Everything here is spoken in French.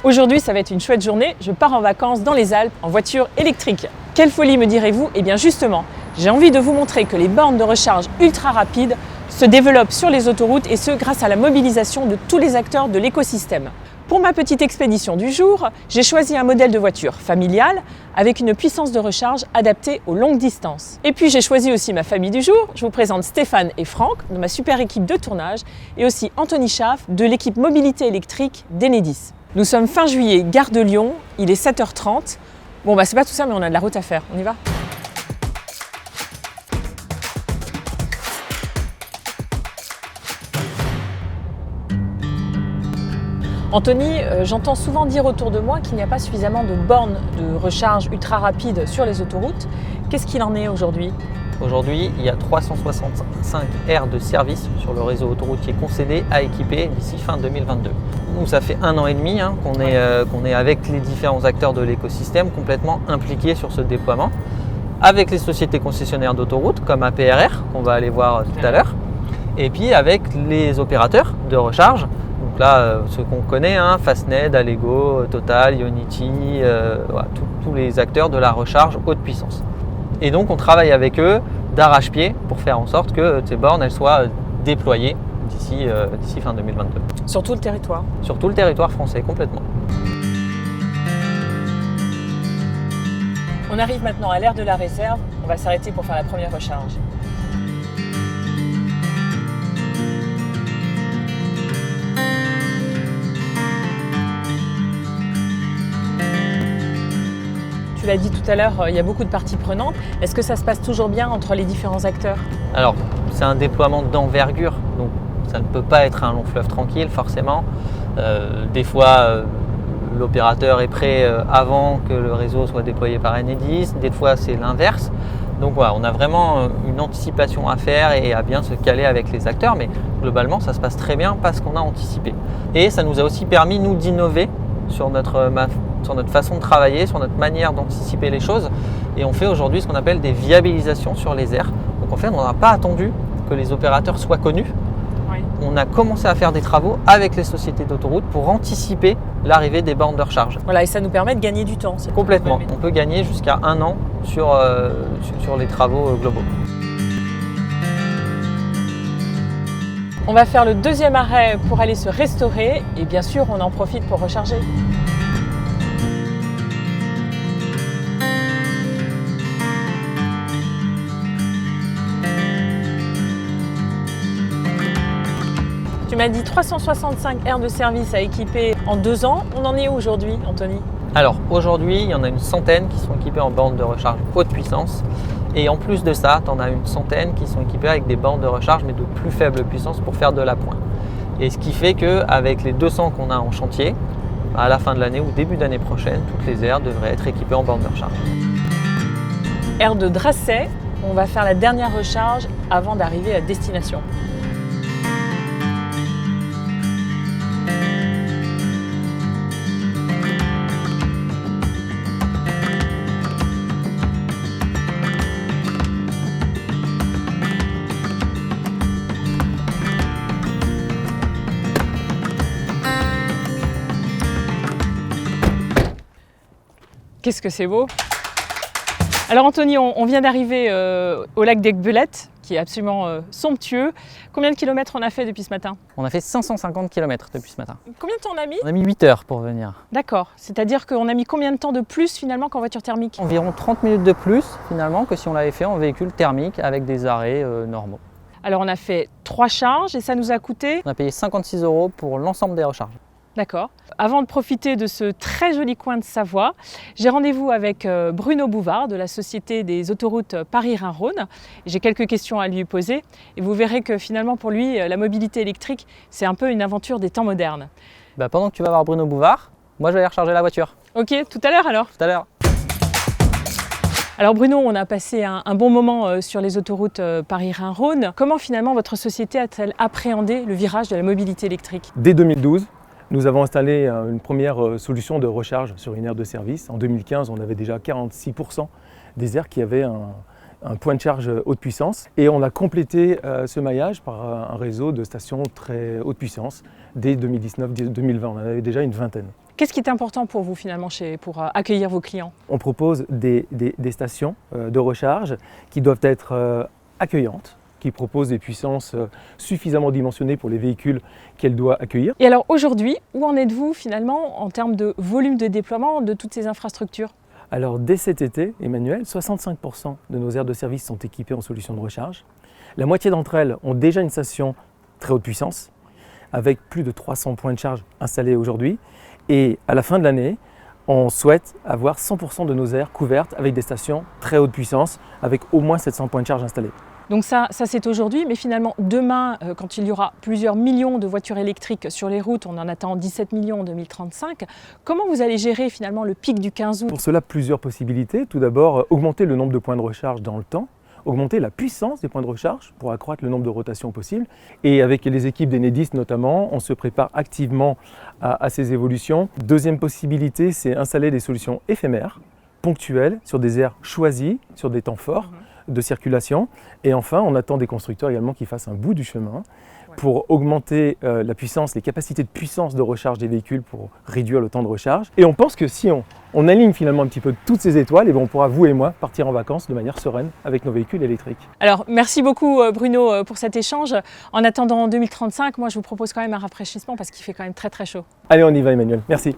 Aujourd'hui, ça va être une chouette journée. Je pars en vacances dans les Alpes en voiture électrique. Quelle folie, me direz-vous? Eh bien justement, j'ai envie de vous montrer que les bornes de recharge ultra rapides se développent sur les autoroutes et ce grâce à la mobilisation de tous les acteurs de l'écosystème. Pour ma petite expédition du jour, j'ai choisi un modèle de voiture familiale avec une puissance de recharge adaptée aux longues distances. Et puis j'ai choisi aussi ma famille du jour. Je vous présente Stéphane et Franck de ma super équipe de tournage et aussi Anthony Schaaf de l'équipe mobilité électrique d'Enedis. Nous sommes fin juillet, gare de Lyon, il est 7h30. Bon c'est pas tout ça mais on a de la route à faire, on y va? Anthony, j'entends souvent dire autour de moi qu'il n'y a pas suffisamment de bornes de recharge ultra rapides sur les autoroutes. Qu'est-ce qu'il en est aujourd'hui? Aujourd'hui, il y a 365 aires de service sur le réseau autoroutier concédé à équiper d'ici fin 2022. Nous, ça fait 1 an et demi qu'on est avec les différents acteurs de l'écosystème complètement impliqués sur ce déploiement, avec les sociétés concessionnaires d'autoroutes comme APRR, qu'on va aller voir tout à l'heure, et puis avec les opérateurs de recharge. Donc là, ceux qu'on connaît, Fastned, Allego, Total, Ionity, voilà, tous les acteurs de la recharge haute puissance. Et donc on travaille avec eux d'arrache-pied pour faire en sorte que ces bornes elles soient déployées d'ici fin 2022. Sur tout le territoire? Sur tout le territoire français, complètement. On arrive maintenant à l'aire de la réserve, on va s'arrêter pour faire la première recharge. Tu l'as dit tout à l'heure, il y a beaucoup de parties prenantes. Est-ce que ça se passe toujours bien entre les différents acteurs? Alors, c'est un déploiement d'envergure, donc ça ne peut pas être un long fleuve tranquille, forcément. Des fois, l'opérateur est prêt avant que le réseau soit déployé par Enedis. Des fois, c'est l'inverse. Donc voilà, on a vraiment une anticipation à faire et à bien se caler avec les acteurs. Mais globalement, ça se passe très bien parce qu'on a anticipé. Et ça nous a aussi permis, nous, d'innover sur notre façon de travailler, sur notre manière d'anticiper les choses. Et on fait aujourd'hui ce qu'on appelle des viabilisations sur les aires. Donc en fait, on n'a pas attendu que les opérateurs soient connus. Oui. On a commencé à faire des travaux avec les sociétés d'autoroutes pour anticiper l'arrivée des bornes de recharge. Voilà, et ça nous permet de gagner du temps. Complètement. On peut gagner jusqu'à 1 an sur les travaux globaux. On va faire le deuxième arrêt pour aller se restaurer et bien sûr, on en profite pour recharger. Tu m'as dit 365 aires de service à équiper en 2 ans. On en est où aujourd'hui, Anthony? Alors aujourd'hui, il y en a une centaine qui sont équipées en bornes de recharge haute puissance. Et en plus de ça, tu en as une centaine qui sont équipées avec des bornes de recharge mais de plus faible puissance pour faire de la pointe. Et ce qui fait qu'avec les 200 qu'on a en chantier, à la fin de l'année ou début d'année prochaine, toutes les aires devraient être équipées en bornes de recharge. Aire de Drasset, on va faire la dernière recharge avant d'arriver à destination. Qu'est-ce que c'est beau! Alors Anthony, on vient d'arriver au lac d'Aiguebelette, qui est absolument somptueux. Combien de kilomètres on a fait depuis ce matin? On a fait 550 km depuis ce matin. Combien de temps on a mis? On a mis 8 heures pour venir. D'accord, c'est-à-dire qu'on a mis combien de temps de plus finalement qu'en voiture thermique? Environ 30 minutes de plus finalement que si on l'avait fait en véhicule thermique avec des arrêts normaux. Alors on a fait 3 charges et ça nous a coûté? On a payé 56 € pour l'ensemble des recharges. D'accord. Avant de profiter de ce très joli coin de Savoie, j'ai rendez-vous avec Bruno Bouvard de la Société des autoroutes Paris-Rhin-Rhône. J'ai quelques questions à lui poser et vous verrez que finalement pour lui, la mobilité électrique, c'est un peu une aventure des temps modernes. Pendant que tu vas voir Bruno Bouvard, moi je vais aller recharger la voiture. Ok, tout à l'heure alors? Tout à l'heure. Alors Bruno, on a passé un bon moment sur les autoroutes Paris-Rhin-Rhône. Comment finalement votre société a-t-elle appréhendé le virage de la mobilité électrique? Dès 2012, nous avons installé une première solution de recharge sur une aire de service. En 2015, on avait déjà 46% des aires qui avaient un point de charge haute puissance. Et on a complété ce maillage par un réseau de stations très haute puissance dès 2019-2020. On en avait déjà une vingtaine. Qu'est-ce qui est important pour vous finalement pour accueillir vos clients? On propose des stations de recharge qui doivent être accueillantes, qui proposent des puissances suffisamment dimensionnées pour les véhicules qu'elles doivent accueillir. Et alors aujourd'hui, où en êtes-vous finalement en termes de volume de déploiement de toutes ces infrastructures? Alors dès cet été, Emmanuel, 65% de nos aires de service sont équipées en solutions de recharge. La moitié d'entre elles ont déjà une station très haute puissance, avec plus de 300 points de charge installés aujourd'hui. Et à la fin de l'année, on souhaite avoir 100% de nos aires couvertes avec des stations très haute puissance, avec au moins 700 points de charge installés. Donc ça c'est aujourd'hui, mais finalement demain, quand il y aura plusieurs millions de voitures électriques sur les routes, on en attend 17 millions en 2035, comment vous allez gérer finalement le pic du 15 août? Pour cela, plusieurs possibilités. Tout d'abord, augmenter le nombre de points de recharge dans le temps, augmenter la puissance des points de recharge pour accroître le nombre de rotations possibles. Et avec les équipes d'Enedis notamment, on se prépare activement à ces évolutions. Deuxième possibilité, c'est installer des solutions éphémères, ponctuelles, sur des aires choisies, sur des temps forts de circulation. Et enfin, on attend des constructeurs également qui fassent un bout du chemin pour augmenter la puissance, les capacités de puissance de recharge des véhicules pour réduire le temps de recharge. Et on pense que si on aligne finalement un petit peu toutes ces étoiles, et on pourra, vous et moi, partir en vacances de manière sereine avec nos véhicules électriques. Alors merci beaucoup Bruno pour cet échange. En attendant 2035, moi je vous propose quand même un rafraîchissement parce qu'il fait quand même très très chaud. Allez, on y va Emmanuel, merci.